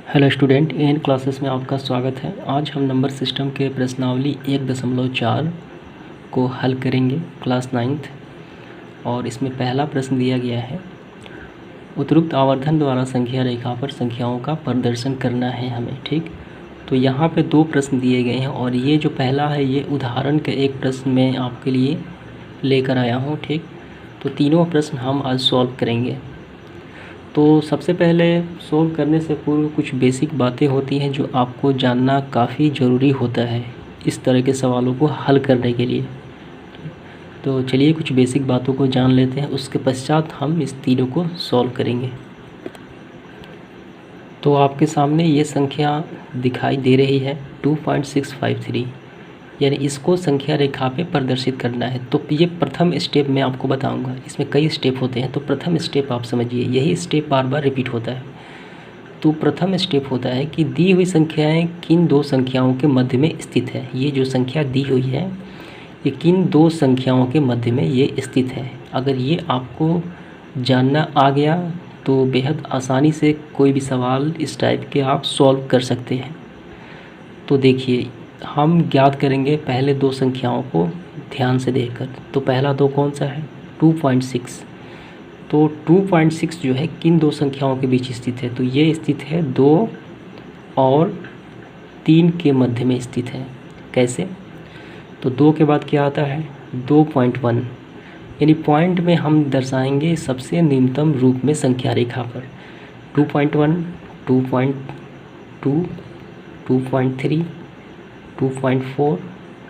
Hello student, इन classes में आपका स्वागत है। आज हम नंबर सिस्टम के प्रश्नावली 1.4 को हल करेंगे, क्लास 9th। और इसमें पहला प्रश्न दिया गया है, उपरोक्त आवर्धन द्वारा संख्या रेखा पर संख्याओं का प्रदर्शन करना है हमें। ठीक, तो यहाँ पे दो प्रश्न दिए गए हैं और ये जो पहला है ये उदाहरण का एक प्रश्न मैं आपके लिए लेकर आया हूँ। ठीक, तो तीनों प्रश्न हम आज सॉल्व करेंगे। तो सबसे पहले सॉल्व करने से पूर्व कुछ बेसिक बातें होती हैं जो आपको जानना काफ़ी ज़रूरी होता है इस तरह के सवालों को हल करने के लिए। तो चलिए कुछ बेसिक बातों को जान लेते हैं, उसके पश्चात हम इस तीनों को सॉल्व करेंगे। तो आपके सामने ये संख्या दिखाई दे रही है 2.653, यानी इसको संख्या रेखा पे प्रदर्शित करना है। तो ये प्रथम स्टेप मैं आपको बताऊंगा, इसमें कई स्टेप होते हैं। तो प्रथम स्टेप आप समझिए, यही स्टेप बार बार रिपीट होता है। तो प्रथम स्टेप होता है कि दी हुई संख्याएं किन दो संख्याओं के मध्य में स्थित है। ये जो संख्या दी हुई है ये किन दो संख्याओं के मध्य में ये स्थित है। अगर ये आपको जानना आ गया तो बेहद आसानी से कोई भी सवाल इस टाइप के आप सॉल्व कर सकते हैं। तो देखिए, हम ज्ञात करेंगे पहले दो संख्याओं को ध्यान से देखकर। तो पहला दो कौन सा है, 2.6। तो 2.6 जो है किन दो संख्याओं के बीच स्थित है, तो ये स्थित है 2 और 3 के मध्य में स्थित है। कैसे, तो 2 के बाद क्या आता है 2.1, यानी पॉइंट में हम दर्शाएंगे सबसे निम्नतम रूप में संख्या रेखा पर। 2.1, 2.2, 2.3, 2.4,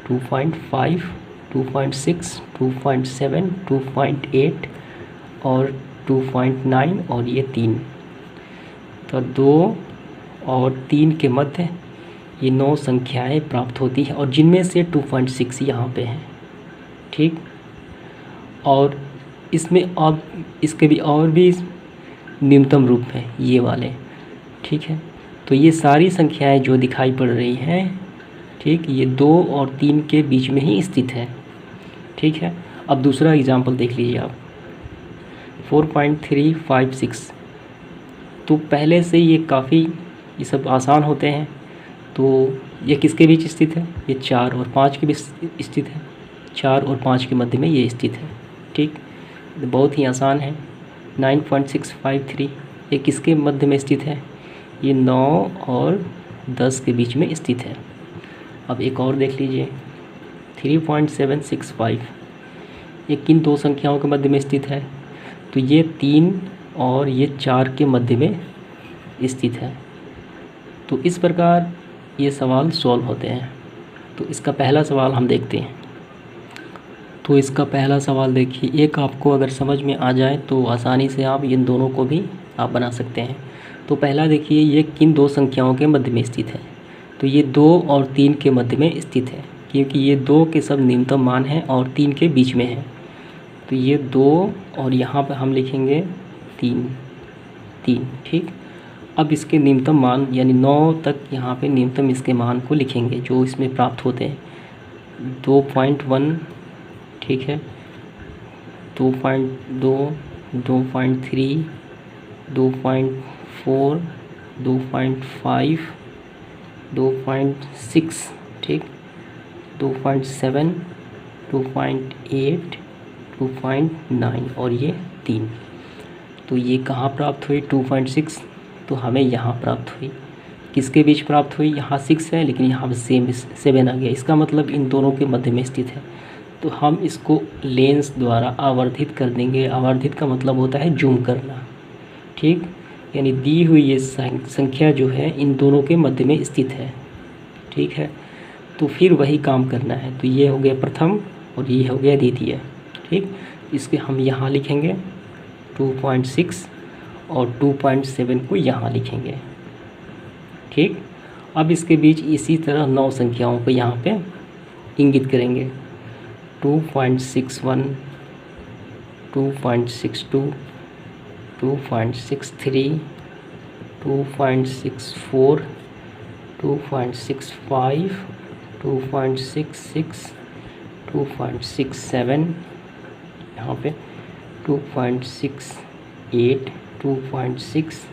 2.5, 2.6, 2.7, 2.8 और 2.9 और ये 3। तो 2 और 3 के मध्य ये 9 संख्याएं प्राप्त होती हैं और जिनमें से 2.6 यहाँ पे है। ठीक, और इसमें अब इसके भी और भी न्यूनतम रूप है ये वाले। ठीक है, तो ये सारी संख्याएं जो दिखाई पड़ रही हैं, ठीक, ये 2 और 3 के बीच में ही स्थित है। ठीक है, अब दूसरा एग्जाम्पल देख लीजिए आप, 4.356। तो पहले से ये काफ़ी ये सब आसान होते हैं। तो ये किसके बीच स्थित है, ये 4 और 5 के बीच स्थित है। 4 और 5 के मध्य में ये स्थित है। ठीक, बहुत ही आसान है। 9.653 ये किसके मध्य में स्थित है, ये 9 और 10 के बीच में स्थित है। अब एक और देख लीजिए, 3.765 ये किन दो संख्याओं के मध्य में स्थित है, तो ये 3 और ये 4 के मध्य में स्थित है। तो इस प्रकार ये सवाल सॉल्व होते हैं। तो इसका पहला सवाल हम देखते हैं। तो इसका पहला सवाल देखिए, एक आपको अगर समझ में आ जाए तो आसानी से आप इन दोनों को भी आप बना सकते हैं। तो पहला देखिए, ये किन दो संख्याओं के मध्य में स्थित है, तो ये 2 और 3 के मध्य में स्थित है, क्योंकि ये 2 के सब न्यूनतम मान हैं और 3 के बीच में है। तो ये 2 और यहाँ पर हम लिखेंगे 3। ठीक, अब इसके न्यूनतम मान यानी 9 तक यहाँ पे न्यूनतम इसके मान को लिखेंगे जो इसमें प्राप्त होते हैं। 2.1, ठीक है, 2.2, 2.3, 2.4, 2.5, 2.6, ठीक, 2.7, 2.8, 2.9 और ये 3। तो ये कहाँ प्राप्त हुई 2.6, तो हमें यहाँ प्राप्त हुई। किसके बीच प्राप्त हुई, यहाँ 6 है लेकिन यहाँ पर 7 आ गया। इसका मतलब इन दोनों के मध्य में स्थित है। तो हम इसको लेंस द्वारा आवर्धित कर देंगे। आवर्धित का मतलब होता है जूम करना। ठीक, यानी दी हुई ये संख्या जो है इन दोनों के मध्य में स्थित है। ठीक है, तो फिर वही काम करना है। तो ये हो गया प्रथम और ये हो गया द्वितीय। ठीक, इसके हम यहाँ लिखेंगे 2.6 और 2.7 को यहाँ लिखेंगे। ठीक, अब इसके बीच इसी तरह 9 संख्याओं को यहाँ पे इंगित करेंगे। 2.61, 2.62, 2.63, 2.64, 2.65, 2.66, 2.67, यहाँ पे 2.68, 2.6,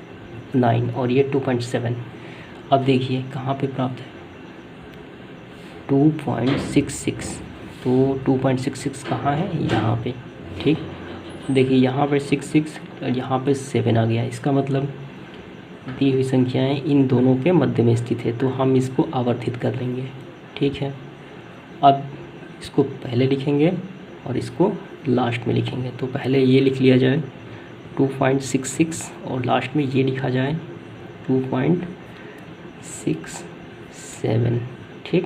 9 और ये 2.7। अब देखिए कहाँ पे प्राप्त है, 2.66। तो 2.66 कहाँ है, यहाँ पे। ठीक, देखिए यहाँ पे 66 और यहाँ पे 7 आ गया। इसका मतलब दी हुई संख्याएं इन दोनों के मध्य में स्थित है, तो हम इसको आवर्धित कर लेंगे। ठीक है, अब इसको पहले लिखेंगे और इसको लास्ट में लिखेंगे। तो पहले ये लिख लिया जाए 2.66 और लास्ट में ये लिखा जाए 2.67। ठीक,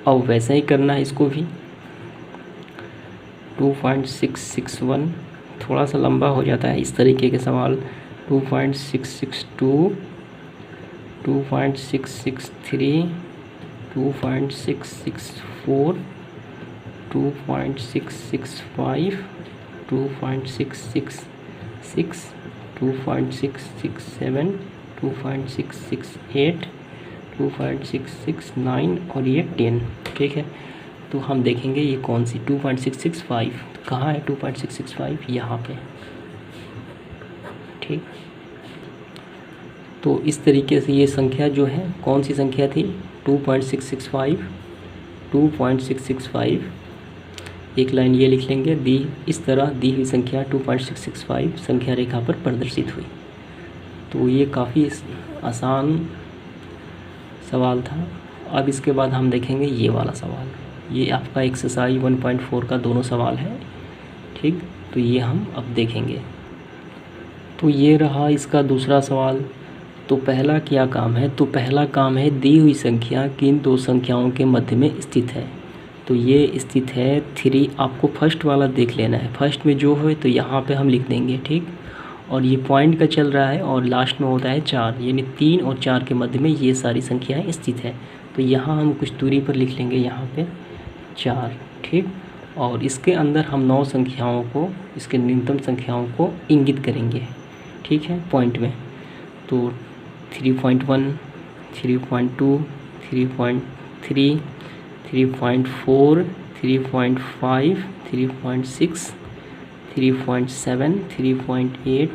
अब वैसे ही करना है इसको भी। 2.661 थोड़ा सा लंबा हो जाता है इस तरीके के सवाल। 2.662, 2.663, 2.664, 2.665, 2.666, 2.667, 2.668, 2.669 और ये 10। ठीक है, तो हम देखेंगे ये कौन सी 2.665 कहाँ है, 2.665 यहाँ पे। ठीक, तो इस तरीके से ये संख्या जो है कौन सी संख्या थी, 2.665, 2.665। एक लाइन ये लिख लेंगे, दी इस तरह दी हुई संख्या 2.665 संख्या रेखा पर प्रदर्शित हुई। तो ये काफ़ी आसान सवाल था। अब इसके बाद हम देखेंगे ये वाला सवाल, ये आपका एक्सरसाइज 1.4 का दोनों सवाल है। ठीक, तो ये हम अब देखेंगे। तो ये रहा इसका दूसरा सवाल। तो पहला क्या काम है, तो पहला काम है दी हुई संख्या किन दो संख्याओं के मध्य में स्थित है। तो ये स्थित है 3। आपको फर्स्ट वाला देख लेना है, फर्स्ट में जो हो तो यहाँ पे हम लिख देंगे। ठीक, और ये पॉइंट का चल रहा है और लास्ट में होता है 4, यानी 3 और 4 के मध्य में ये सारी संख्याएं स्थित है। तो यहाँ हम कुछ दूरी पर लिख लेंगे, यहाँ पे 4। ठीक, और इसके अंदर हम 9 संख्याओं को, इसके न्यूनतम संख्याओं को इंगित करेंगे। ठीक है, पॉइंट में। तो 3.1, 3.2, 3.3, 3.4, 3.5, 3.6, 3.7, 3.8,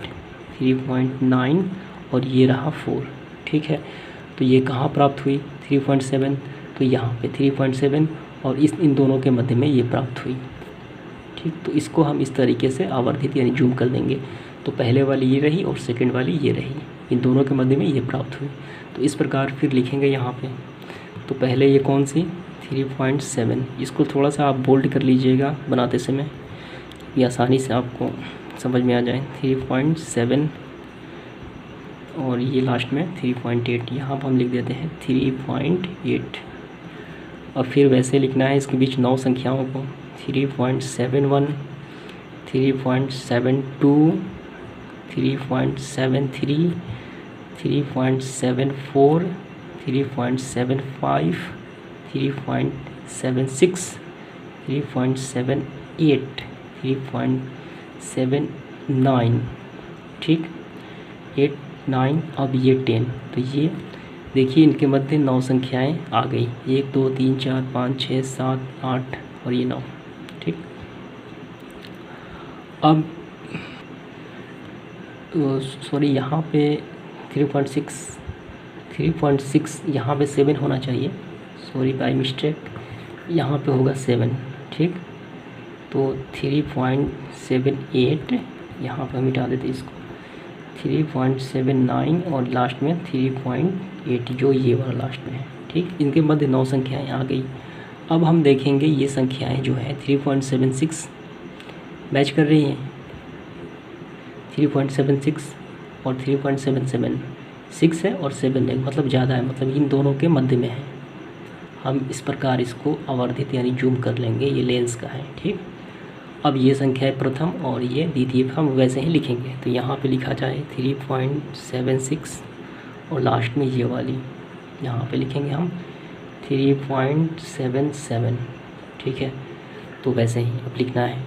3.9 और ये रहा 4। ठीक है, तो ये कहाँ प्राप्त हुई, 3.7, तो यहाँ पे 3.7 और इन दोनों के मध्य में ये प्राप्त हुई। ठीक, तो इसको हम इस तरीके से आवर्धित यानी जूम कर देंगे। तो पहले वाली ये रही और सेकंड वाली ये रही, इन दोनों के मध्य में ये प्राप्त हुई। तो इस प्रकार फिर लिखेंगे यहाँ पे। तो पहले ये कौन सी 3.7, इसको थोड़ा सा आप बोल्ड कर लीजिएगा बनाते समय, ये आसानी से आपको समझ में आ जाए। 3.7 और ये लास्ट में 3.8, यहाँ पर हम लिख देते हैं 3.8। और फिर वैसे लिखना है इसके बीच 9 संख्याओं को, 3.71, 3.72, 3.73, 3.74, 3.75, 3.76, 3.78, 3.79। ठीक, 8, 9, अब ये 10। तो ये देखिए इनके मध्य 9 संख्याएं आ गई, 1, 2, 3, 4, 5, 6, 7, 8 और ये 9। ठीक, अब सॉरी यहाँ पे 3.6 यहाँ पे 7 होना चाहिए, सॉरी बाय मिस्टेक, यहाँ पे होगा 7। ठीक, तो 3.78 यहाँ पर मिटा देते इसको, 3.79 और लास्ट में 3.8 जो ये वाला लास्ट में है। ठीक, इनके मध्य 9 संख्याएं आ गई। अब हम देखेंगे ये संख्याएं जो है 3.76 मैच कर रही हैं, 3.76 और 3.77, 6 है और 7 है, मतलब ज़्यादा है, मतलब इन दोनों के मध्य में है। हम इस प्रकार इसको आवर्धित यानी जूम कर लेंगे, ये लेंस का है। ठीक, अब ये संख्या है प्रथम और ये द्वितीय, हम वैसे ही लिखेंगे। तो यहाँ पे लिखा जाए 3.76 और लास्ट में ये वाली यहाँ पे लिखेंगे हम 3.77। ठीक है, तो वैसे ही अब लिखना है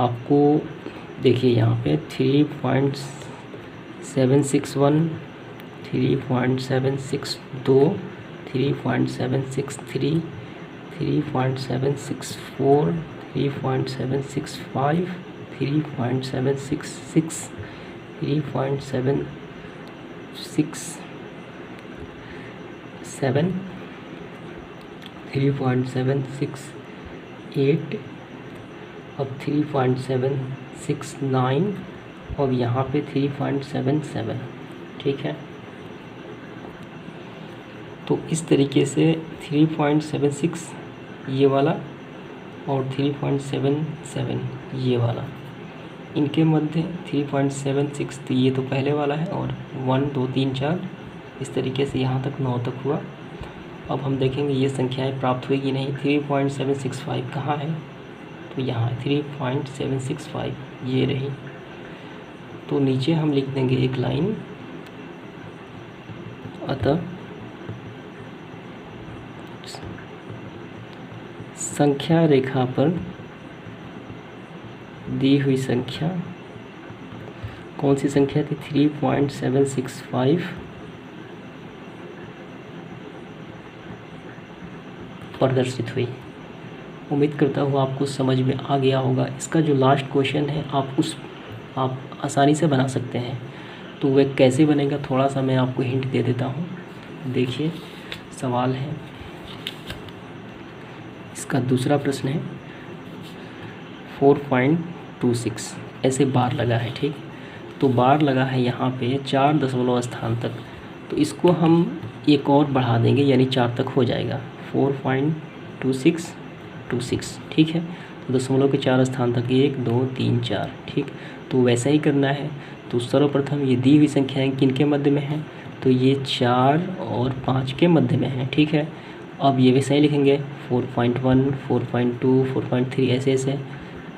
आपको। देखिए यहाँ पे 3.761, 3.762, 3.763, 3.764, 3.765, 3.766, 3.767, 3.768, अब 3.769 और यहाँ पे 3.77। ठीक है, तो इस तरीके से 3.76 ये वाला और 3.77 ये वाला, इनके मध्य 3.76, तो ये तो पहले वाला है, और 1 2 3 4 इस तरीके से यहाँ तक 9 तक हुआ। अब हम देखेंगे ये संख्याएं प्राप्त हुई कि नहीं। 3.765 कहाँ है, तो यहाँ है 3.765 ये रही। तो नीचे हम लिख देंगे एक लाइन, अतः संख्या रेखा पर दी हुई संख्या, कौन सी संख्या थी, 3.765 प्रदर्शित हुई। उम्मीद करता हूँ आपको समझ में आ गया होगा। इसका जो लास्ट क्वेश्चन है आप आसानी से बना सकते हैं। तो वह कैसे बनेगा, थोड़ा सा मैं आपको हिंट दे देता हूँ। देखिए सवाल है, इसका दूसरा प्रश्न है 4.26, ऐसे बार लगा है। ठीक, तो बार लगा है यहाँ पे 4 दशमलव स्थान तक, तो इसको हम एक और बढ़ा देंगे, यानी 4 तक हो जाएगा 4.2626। ठीक है, तो दशमलव के 4 स्थान तक 1 2 3 4। ठीक, तो वैसा ही करना है। तो सर्वप्रथम ये दी हुई संख्याएं किनके मध्य में हैं, तो ये 4 और 5 के मध्य में हैं। ठीक है, अब ये वैसा ही लिखेंगे 4.1 4.2 4.3 ऐसे।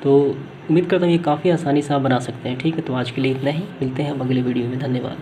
तो उम्मीद करता हूँ ये काफ़ी आसानी से आप बना सकते हैं। ठीक है, तो आज के लिए इतना ही, मिलते हैं अब अगले वीडियो में। धन्यवाद।